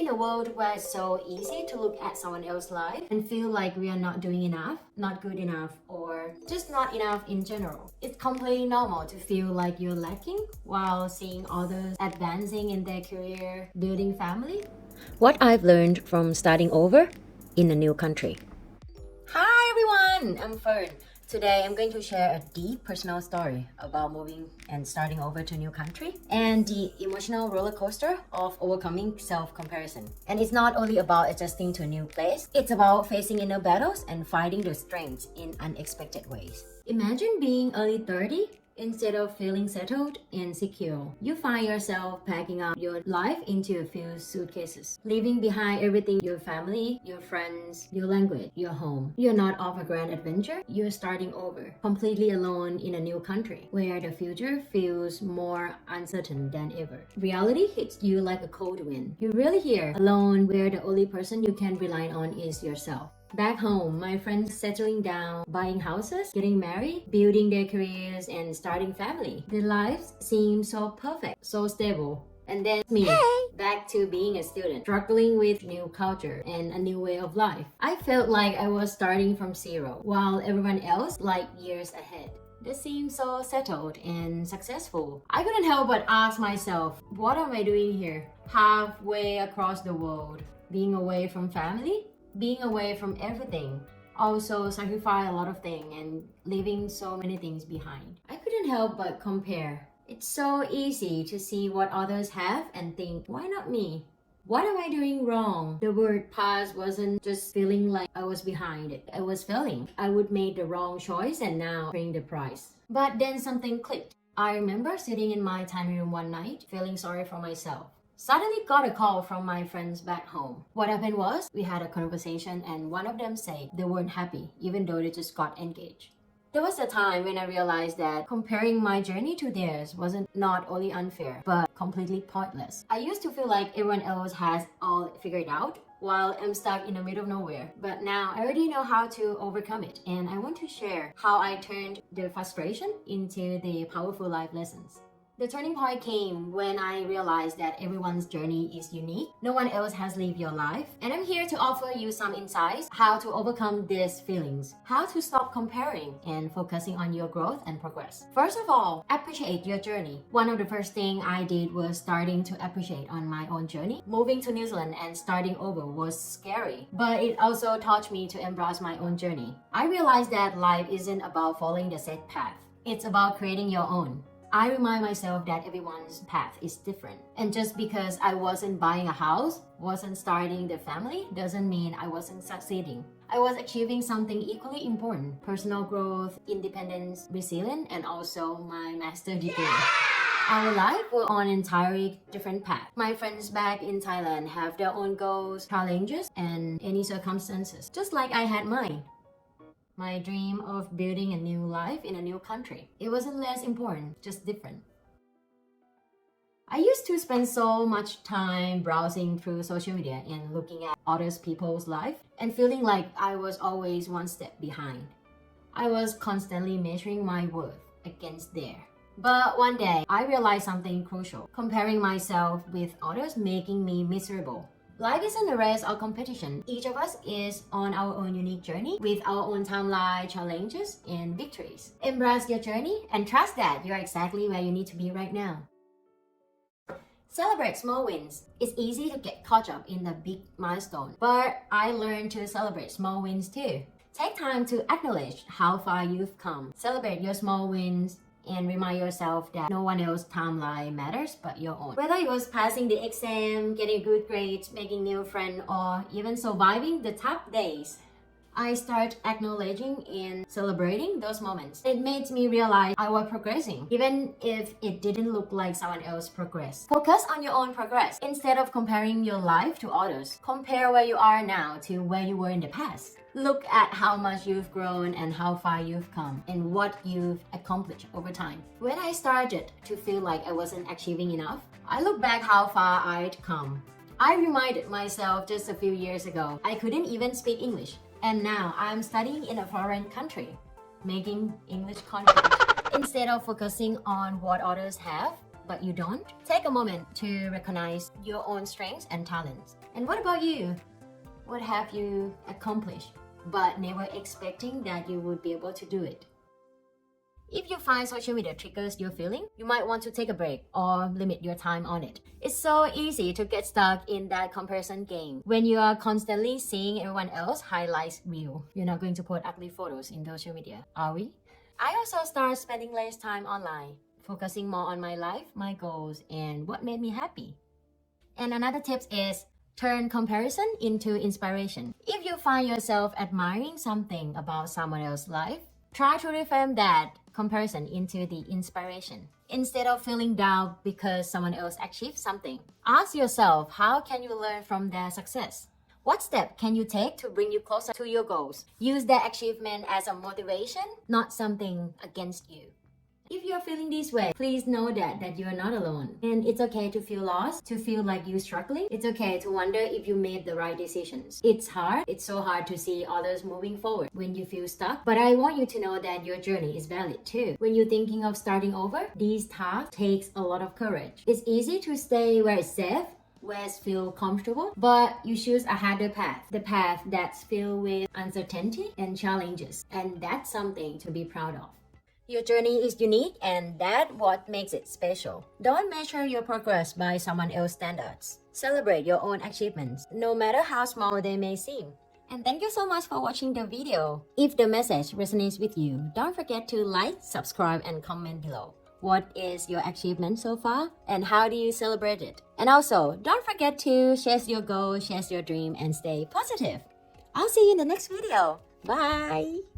in a world where it's so easy to look at someone else's life and feel like we are not doing enough, not good enough, or just not enough in general. It's completely normal to feel like you're lacking while seeing others advancing in their career, building family. What I've learned from starting over in a new country. Hi everyone, I'm Fern. Today I'm going to share a deep personal story about moving and starting over to a new country and the emotional roller coaster of overcoming self-comparison. And it's not only about adjusting to a new place, it's about facing inner battles and finding the strengths in unexpected ways. Imagine being early 30. Instead of feeling settled and secure, you find yourself packing up your life into a few suitcases, leaving behind everything: your family, your friends, your language, your home. You're not off a grand adventure, you're starting over, completely alone in a new country where the future feels more uncertain than ever. Reality hits you like a cold wind. You're really here, alone, where the only person you can rely on is yourself. Back home, my friends settling down, buying houses, getting married, building their careers, and starting family. Their lives seem so perfect, so stable. And then me, back to being a student, struggling with new culture and a new way of life. I felt like I was starting from zero, while everyone else like years ahead. They seemed so settled and successful. I couldn't help but ask myself, what am I doing here? Halfway across the world, being away from family? Being away from everything, also sacrifice a lot of things and leaving so many things behind. I couldn't help but compare. It's so easy to see what others have and think, why not me? What am I doing wrong? The word past wasn't just feeling like I was behind it. I was feeling I would make the wrong choice and now paying the price. But then something clicked. I remember sitting in my tiny room one night, feeling sorry for myself. Suddenly got a call from my friends back home. What happened was, we had a conversation and one of them said they weren't happy even though they just got engaged. There was a time when I realized that comparing my journey to theirs wasn't not only unfair, but completely pointless. I used to feel like everyone else has all figured out while I'm stuck in the middle of nowhere. But now I already know how to overcome it, and I want to share how I turned the frustration into the powerful life lessons. The turning point came when I realized that everyone's journey is unique. No one else has lived your life. And I'm here to offer you some insights how to overcome these feelings, how to stop comparing and focusing on your growth and progress. First of all, appreciate your journey. One of the first things I did was starting to appreciate on my own journey. Moving to New Zealand and starting over was scary, but it also taught me to embrace my own journey. I realized that life isn't about following the set path. It's about creating your own. I remind myself that everyone's path is different. And just because I wasn't buying a house, wasn't starting the family, doesn't mean I wasn't succeeding. I was achieving something equally important: personal growth, independence, resilience, and also my master's degree. Our life were on an entirely different path. My friends back in Thailand have their own goals, challenges, and any circumstances, just like I had mine. My dream of building a new life in a new country. It wasn't less important, just different. I used to spend so much time browsing through social media and looking at other people's life and feeling like I was always one step behind. I was constantly measuring my worth against theirs. But one day, I realized something crucial. Comparing myself with others making me miserable. Life isn't a race or competition. Each of us is on our own unique journey with our own timeline, challenges, and victories. Embrace your journey and trust that you're exactly where you need to be right now. Celebrate small wins. It's easy to get caught up in the big milestone, but I learned to celebrate small wins too. Take time to acknowledge how far you've come. Celebrate your small wins and remind yourself that no one else's timeline matters but your own. Whether it was passing the exam, getting good grades, making new friends, or even surviving the tough days, I started acknowledging and celebrating those moments. It made me realize I was progressing, even if it didn't look like someone else's progress. Focus on your own progress. Instead of comparing your life to others, compare where you are now to where you were in the past. Look at how much you've grown and how far you've come and what you've accomplished over time. When I started to feel like I wasn't achieving enough, I look back how far I'd come. I reminded myself just a few years ago I couldn't even speak English. And now I'm studying in a foreign country, making English content. Instead of focusing on what others have, but you don't, take a moment to recognize your own strengths and talents. And what about you? What have you accomplished, but never expecting that you would be able to do it? If you find social media triggers your feeling, you might want to take a break or limit your time on it. It's so easy to get stuck in that comparison game. When you are constantly seeing everyone else highlights reel, you're not going to put ugly photos in social media, are we? I also started spending less time online, focusing more on my life, my goals, and what made me happy. And another tip is turn comparison into inspiration. If you find yourself admiring something about someone else's life, try to reframe that comparison into the inspiration. Instead of feeling down because someone else achieved something, ask yourself, how can you learn from their success? What step can you take to bring you closer to your goals? Use their achievement as a motivation, not something against you. If you're feeling this way, please know that you're not alone. And it's okay to feel lost, to feel like you're struggling. It's okay to wonder if you made the right decisions. It's hard. It's so hard to see others moving forward when you feel stuck. But I want you to know that your journey is valid too. When you're thinking of starting over, these tasks takes a lot of courage. It's easy to stay where it's safe, where it's feel comfortable, but you choose a harder path, the path that's filled with uncertainty and challenges. And that's something to be proud of. Your journey is unique, and that's what makes it special. Don't measure your progress by someone else's standards. Celebrate your own achievements, no matter how small they may seem. And thank you so much for watching the video. If the message resonates with you, don't forget to like, subscribe, and comment below. What is your achievement so far, and how do you celebrate it? And also, don't forget to chase your goal, chase your dream, and stay positive. I'll see you in the next video. Bye!